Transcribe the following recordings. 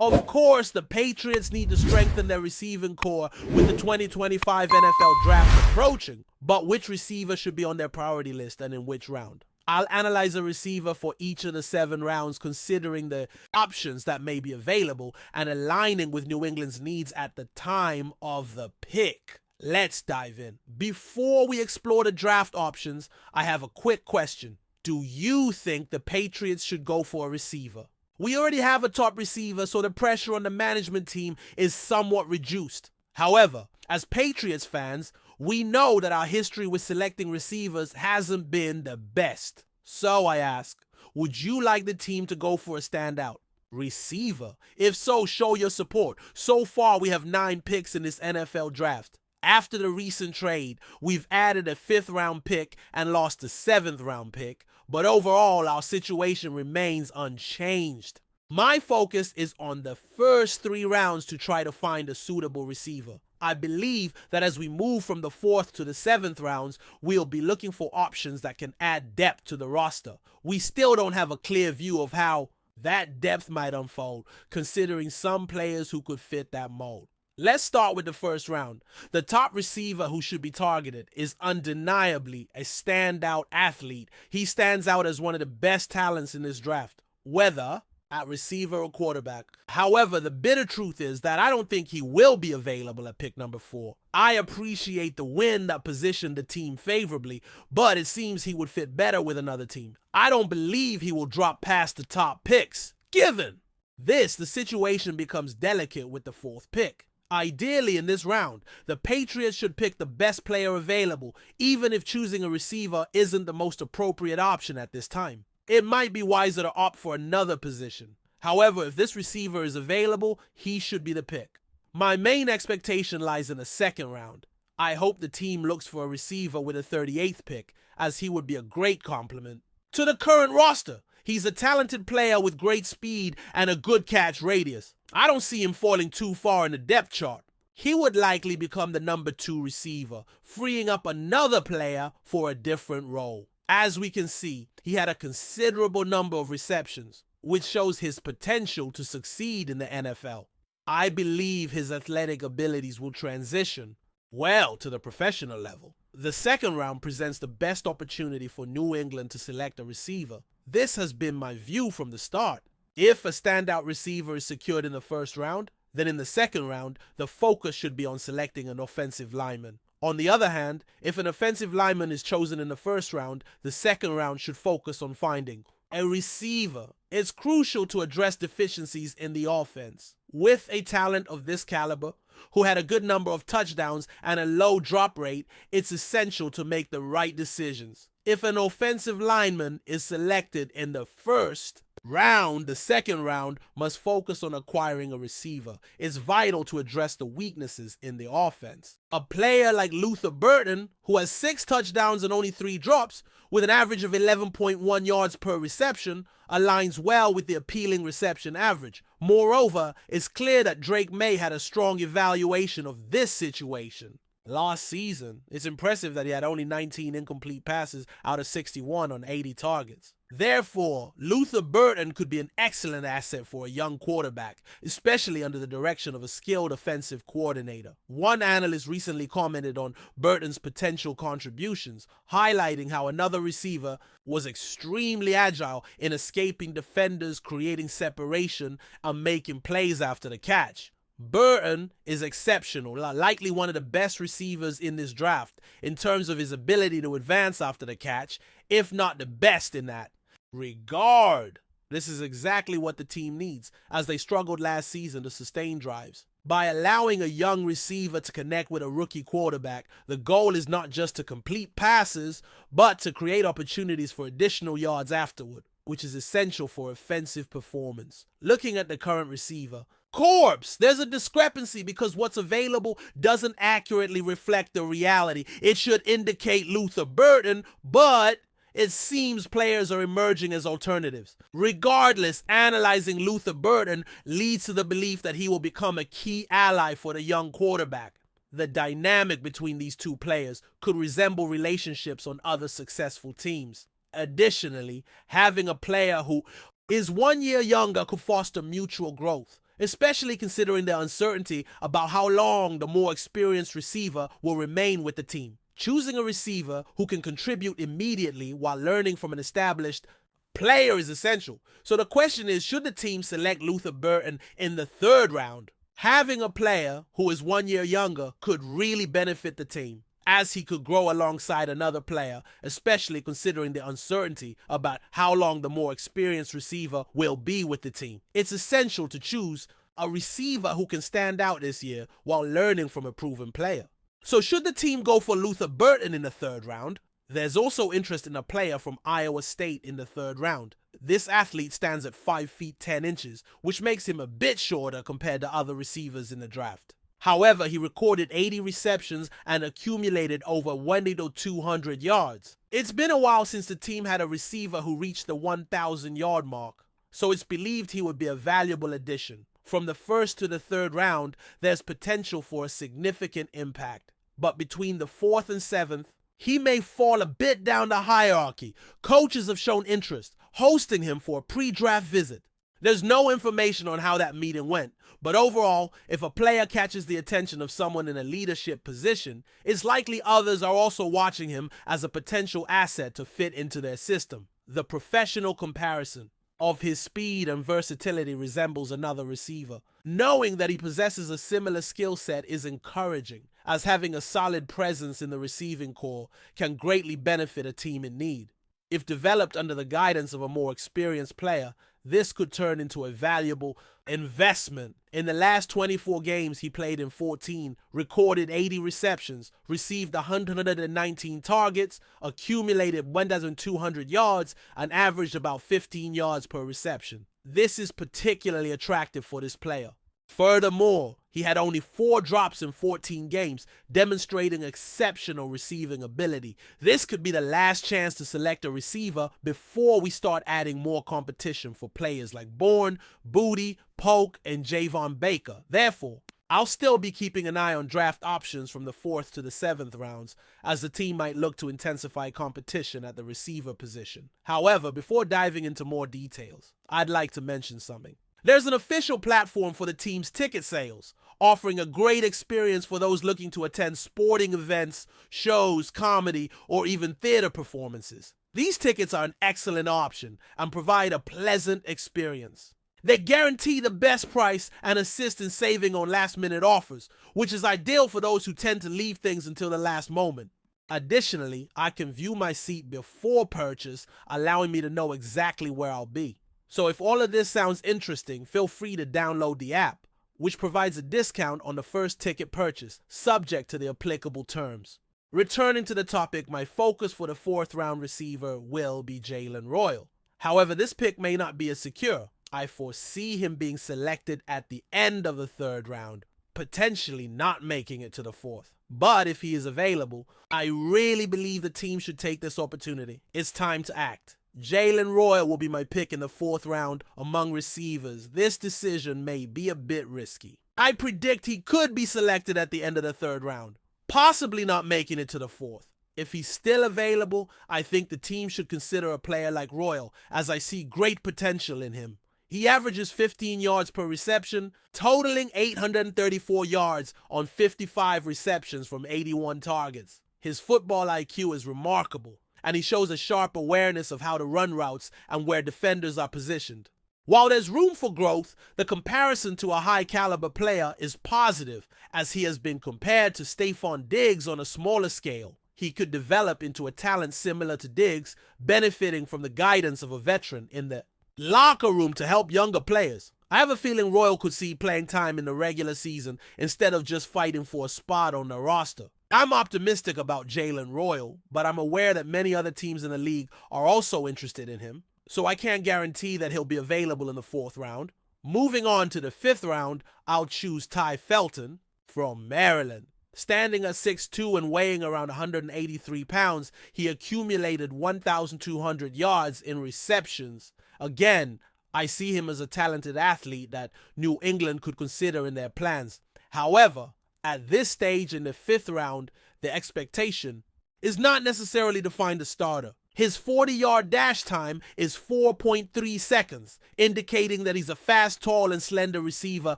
Of course, the Patriots need to strengthen their receiving core with the 2025 NFL draft approaching, but which receiver should be on their priority list and in which round? I'll analyze a receiver for each of the 7 rounds, considering the options that may be available and aligning with New England's needs at the time of the pick. Let's dive in. Before we explore the draft options, I have a quick question. Do you think the Patriots should go for a receiver? We already have a top receiver, so the pressure on the management team is somewhat reduced. However, as Patriots fans, we know that our history with selecting receivers hasn't been the best. So I ask, would you like the team to go for a standout receiver? If so, show your support. So far, we have 9 picks in this NFL draft. After the recent trade, we've added a 5th round pick and lost a 7th round pick, but overall our situation remains unchanged. My focus is on the first 3 rounds to try to find a suitable receiver. I believe that as we move from the 4th to the 7th rounds, we'll be looking for options that can add depth to the roster. We still don't have a clear view of how that depth might unfold, considering some players who could fit that mold. Let's start with the first round. The top receiver who should be targeted is undeniably a standout athlete. He stands out as one of the best talents in this draft, whether at receiver or quarterback. However, the bitter truth is that I don't think he will be available at pick number 4. I appreciate the win that positioned the team favorably, but it seems he would fit better with another team. I don't believe he will drop past the top picks. Given this, the situation becomes delicate with the 4th pick. Ideally, in this round, the Patriots should pick the best player available, even if choosing a receiver isn't the most appropriate option at this time. It might be wiser to opt for another position. However, if this receiver is available, he should be the pick. My main expectation lies in the 2nd round. I hope the team looks for a receiver with a 38th pick, as he would be a great complement to the current roster. He's a talented player with great speed and a good catch radius. I don't see him falling too far in the depth chart. He would likely become the number 2 receiver, freeing up another player for a different role. As we can see, he had a considerable number of receptions, which shows his potential to succeed in the NFL. I believe his athletic abilities will transition well to the professional level. The 2nd round presents the best opportunity for New England to select a receiver. This has been my view from the start. If a standout receiver is secured in the 1st round, then in the 2nd round, the focus should be on selecting an offensive lineman. On the other hand, if an offensive lineman is chosen in the 1st round, the 2nd round should focus on finding a receiver. It's crucial to address deficiencies in the offense. With a talent of this caliber, who had a good number of touchdowns and a low drop rate, it's essential to make the right decisions. If an offensive lineman is selected in the 1st round, the 2nd round must focus on acquiring a receiver. It's vital to address the weaknesses in the offense. A player like Luther Burton, who has 6 touchdowns and only 3 drops, with an average of 11.1 yards per reception, aligns well with the appealing reception average. Moreover, it's clear that Drake May had a strong evaluation of this situation last season. It's impressive that he had only 19 incomplete passes out of 61 on 80 targets. Therefore, Luther Burton could be an excellent asset for a young quarterback, especially under the direction of a skilled offensive coordinator. One analyst recently commented on Burton's potential contributions, highlighting how another receiver was extremely agile in escaping defenders, creating separation, and making plays after the catch. Burton is exceptional, likely one of the best receivers in this draft in terms of his ability to advance after the catch, if not the best in that regard. This is exactly what the team needs, as they struggled last season to sustain drives. By allowing a young receiver to connect with a rookie quarterback, the goal is not just to complete passes, but to create opportunities for additional yards afterward, which is essential for offensive performance. Looking at the current receiver, corpse, there's a discrepancy because what's available doesn't accurately reflect the reality. It should indicate Luther Burton, but it seems players are emerging as alternatives. Regardless, analyzing Luther Burton leads to the belief that he will become a key ally for the young quarterback. The dynamic between these 2 players could resemble relationships on other successful teams. Additionally, having a player who is 1 year younger could foster mutual growth. especially considering the uncertainty about how long the more experienced receiver will remain with the team. Choosing a receiver who can contribute immediately while learning from an established player is essential. So the question is, should the team select Luther Burton in the 3rd round? Having a player who is 1 year younger could really benefit the team, as he could grow alongside another player, especially considering the uncertainty about how long the more experienced receiver will be with the team. It's essential to choose a receiver who can stand out this year while learning from a proven player. So should the team go for Luther Burton in the 3rd round? There's also interest in a player from Iowa State in the 3rd round. This athlete stands at 5 feet 10 inches, which makes him a bit shorter compared to other receivers in the draft. However, he recorded 80 receptions and accumulated over 1,000 to 200 yards. It's been a while since the team had a receiver who reached the 1,000-yard mark, so it's believed he would be a valuable addition. From the 1st to the 3rd round, there's potential for a significant impact. But between the 4th and 7th, he may fall a bit down the hierarchy. Coaches have shown interest, hosting him for a pre-draft visit. There's no information on how that meeting went, but overall, if a player catches the attention of someone in a leadership position, it's likely others are also watching him as a potential asset to fit into their system. The professional comparison of his speed and versatility resembles another receiver. Knowing that he possesses a similar skill set is encouraging, as having a solid presence in the receiving corps can greatly benefit a team in need. If developed under the guidance of a more experienced player, this could turn into a valuable investment. In the last 24 games he played in 14, recorded 80 receptions, received 119 targets, accumulated 1,200 yards, and averaged about 15 yards per reception. This is particularly attractive for this player. Furthermore, he had only 4 drops in 14 games, demonstrating exceptional receiving ability. This could be the last chance to select a receiver before we start adding more competition for players like Bourne, Booty, Polk, and Javon Baker. Therefore, I'll still be keeping an eye on draft options from the 4th to the 7th rounds, as the team might look to intensify competition at the receiver position. However, before diving into more details, I'd like to mention something. There's an official platform for the team's ticket sales, offering a great experience for those looking to attend sporting events, shows, comedy, or even theater performances. These tickets are an excellent option and provide a pleasant experience. They guarantee the best price and assist in saving on last-minute offers, which is ideal for those who tend to leave things until the last moment. Additionally, I can view my seat before purchase, allowing me to know exactly where I'll be. So if all of this sounds interesting, feel free to download the app, which provides a discount on the first ticket purchase, subject to the applicable terms. Returning to the topic, my focus for the 4th round receiver will be Jalen Royal. However, this pick may not be as secure. I foresee him being selected at the end of the 3rd round, potentially not making it to the 4th. But if he is available, I really believe the team should take this opportunity. It's time to act. Jalen Royal will be my pick in the 4th round among receivers. This decision may be a bit risky. I predict he could be selected at the end of the 3rd round, possibly not making it to the 4th. If he's still available, I think the team should consider a player like Royal, as I see great potential in him. He averages 15 yards per reception, totaling 834 yards on 55 receptions from 81 targets. His football IQ is remarkable, and he shows a sharp awareness of how to run routes and where defenders are positioned. While there's room for growth, the comparison to a high-caliber player is positive, as he has been compared to Stephon Diggs on a smaller scale. He could develop into a talent similar to Diggs, benefiting from the guidance of a veteran in the locker room to help younger players. I have a feeling Royal could see playing time in the regular season instead of just fighting for a spot on the roster. I'm optimistic about Jalen Royal, but I'm aware that many other teams in the league are also interested in him, so I can't guarantee that he'll be available in the 4th round. Moving on to the 5th round, I'll choose Ty Felton from Maryland. Standing at 6'2" and weighing around 183 pounds, he accumulated 1,200 yards in receptions. Again, I see him as a talented athlete that New England could consider in their plans. However, at this stage in the 5th round, the expectation is not necessarily to find a starter. His 40-yard dash time is 4.3 seconds, indicating that he's a fast, tall, and slender receiver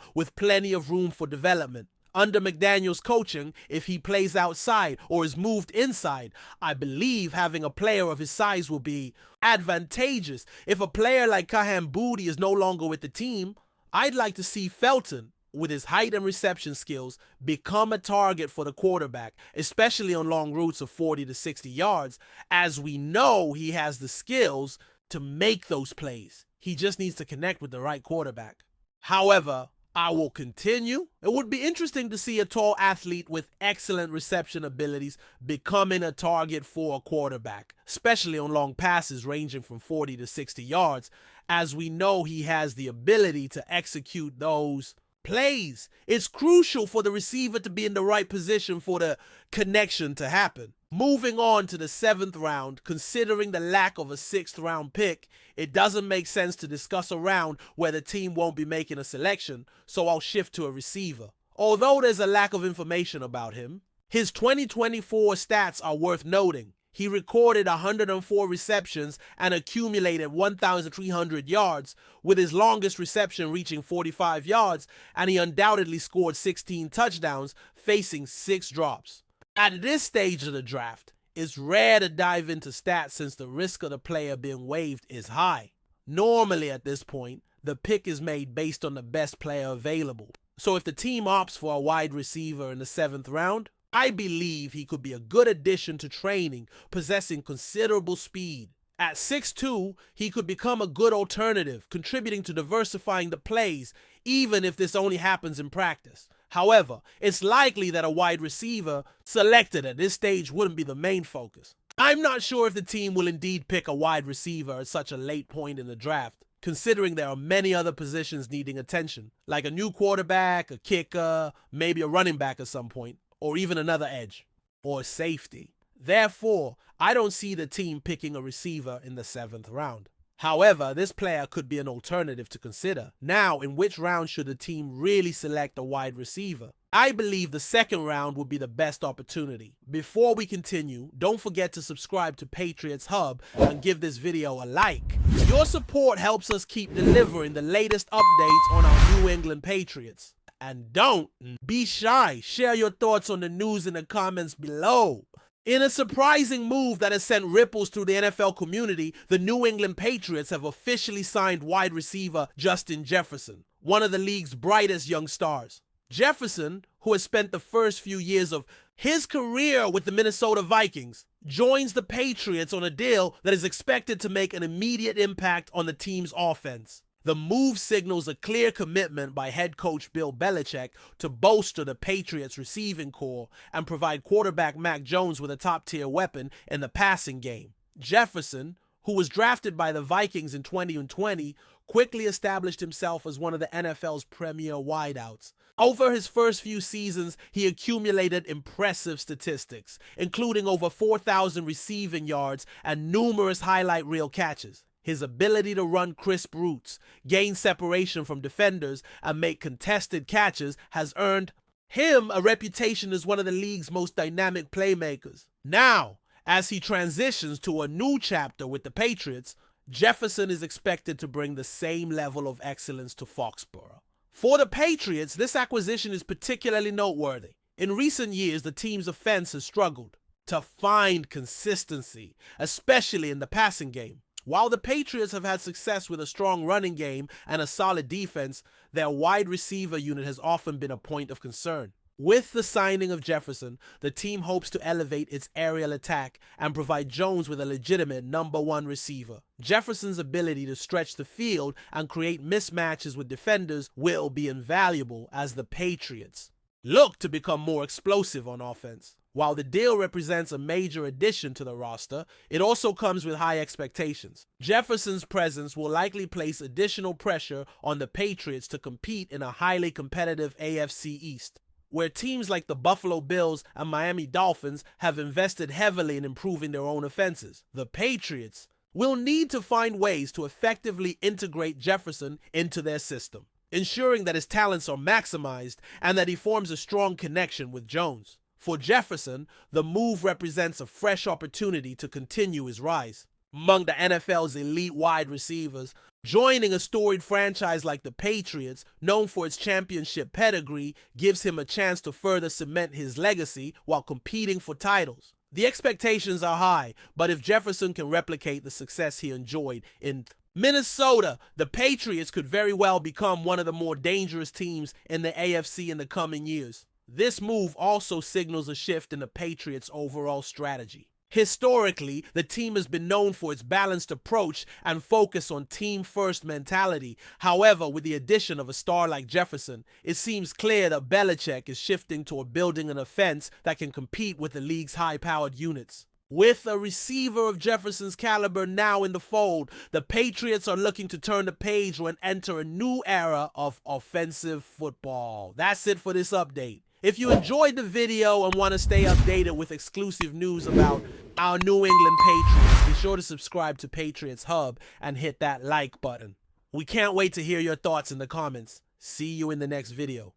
with plenty of room for development. Under McDaniel's coaching, if he plays outside or is moved inside, I believe having a player of his size will be advantageous. If a player like Kahan Booty is no longer with the team, I'd like to see Felton, with his height and reception skills, become a target for the quarterback, especially on long routes of 40 to 60 yards, as we know he has the skills to make those plays. He just needs to connect with the right quarterback. However, I will continue. It would be interesting to see a tall athlete with excellent reception abilities becoming a target for a quarterback, especially on long passes ranging from 40 to 60 yards, as we know he has the ability to execute those plays. It's crucial for the receiver to be in the right position for the connection to happen. Moving on to the 7th round, considering the lack of a 6th round pick, it doesn't make sense to discuss a round where the team won't be making a selection, so I'll shift to a receiver. Although there's a lack of information about him, his 2024 stats are worth noting. He recorded 104 receptions and accumulated 1,300 yards, with his longest reception reaching 45 yards, and he undoubtedly scored 16 touchdowns, facing 6 drops. At this stage of the draft, it's rare to dive into stats since the risk of the player being waived is high. Normally at this point, the pick is made based on the best player available. So if the team opts for a wide receiver in the 7th round, I believe he could be a good addition to training, possessing considerable speed. At 6'2", he could become a good alternative, contributing to diversifying the plays, even if this only happens in practice. However, it's likely that a wide receiver selected at this stage wouldn't be the main focus. I'm not sure if the team will indeed pick a wide receiver at such a late point in the draft, considering there are many other positions needing attention, like a new quarterback, a kicker, maybe a running back at some point, or even another edge, or safety. Therefore, I don't see the team picking a receiver in the 7th round. However, this player could be an alternative to consider. Now, in which round should the team really select a wide receiver? I believe the 2nd round would be the best opportunity. Before we continue, don't forget to subscribe to Patriots Hub and give this video a like. Your support helps us keep delivering the latest updates on our New England Patriots. And don't be shy, share your thoughts on the news in the comments below. In a surprising move that has sent ripples through the NFL community, the New England Patriots have officially signed wide receiver Justin Jefferson, one of the league's brightest young stars. Jefferson, who has spent the first few years of his career with the Minnesota Vikings, joins the Patriots on a deal that is expected to make an immediate impact on the team's offense. The move signals a clear commitment by head coach Bill Belichick to bolster the Patriots' receiving core and provide quarterback Mac Jones with a top-tier weapon in the passing game. Jefferson, who was drafted by the Vikings in 2020, quickly established himself as one of the NFL's premier wideouts. Over his first few seasons, he accumulated impressive statistics, including over 4,000 receiving yards and numerous highlight reel catches. His ability to run crisp routes, gain separation from defenders, and make contested catches has earned him a reputation as one of the league's most dynamic playmakers. Now, as he transitions to a new chapter with the Patriots, Jefferson is expected to bring the same level of excellence to Foxborough. For the Patriots, this acquisition is particularly noteworthy. In recent years, the team's offense has struggled to find consistency, especially in the passing game. While the Patriots have had success with a strong running game and a solid defense, their wide receiver unit has often been a point of concern. With the signing of Jefferson, the team hopes to elevate its aerial attack and provide Jones with a legitimate #1 receiver. Jefferson's ability to stretch the field and create mismatches with defenders will be invaluable as the Patriots look to become more explosive on offense. While the deal represents a major addition to the roster, it also comes with high expectations. Jefferson's presence will likely place additional pressure on the Patriots to compete in a highly competitive AFC East, where teams like the Buffalo Bills and Miami Dolphins have invested heavily in improving their own offenses. The Patriots will need to find ways to effectively integrate Jefferson into their system, ensuring that his talents are maximized and that he forms a strong connection with Jones. For Jefferson, the move represents a fresh opportunity to continue his rise. among the NFL's elite wide receivers. Joining a storied franchise like the Patriots, known for its championship pedigree, gives him a chance to further cement his legacy while competing for titles. The expectations are high, but if Jefferson can replicate the success he enjoyed in Minnesota, the Patriots could very well become one of the more dangerous teams in the AFC in the coming years. This move also signals a shift in the Patriots' overall strategy. Historically, the team has been known for its balanced approach and focus on team-first mentality. However, with the addition of a star like Jefferson, it seems clear that Belichick is shifting toward building an offense that can compete with the league's high-powered units. With a receiver of Jefferson's caliber now in the fold, the Patriots are looking to turn the page and enter a new era of offensive football. That's it for this update. If you enjoyed the video and want to stay updated with exclusive news about our New England Patriots, be sure to subscribe to Patriots Hub and hit that like button. We can't wait to hear your thoughts in the comments. See you in the next video.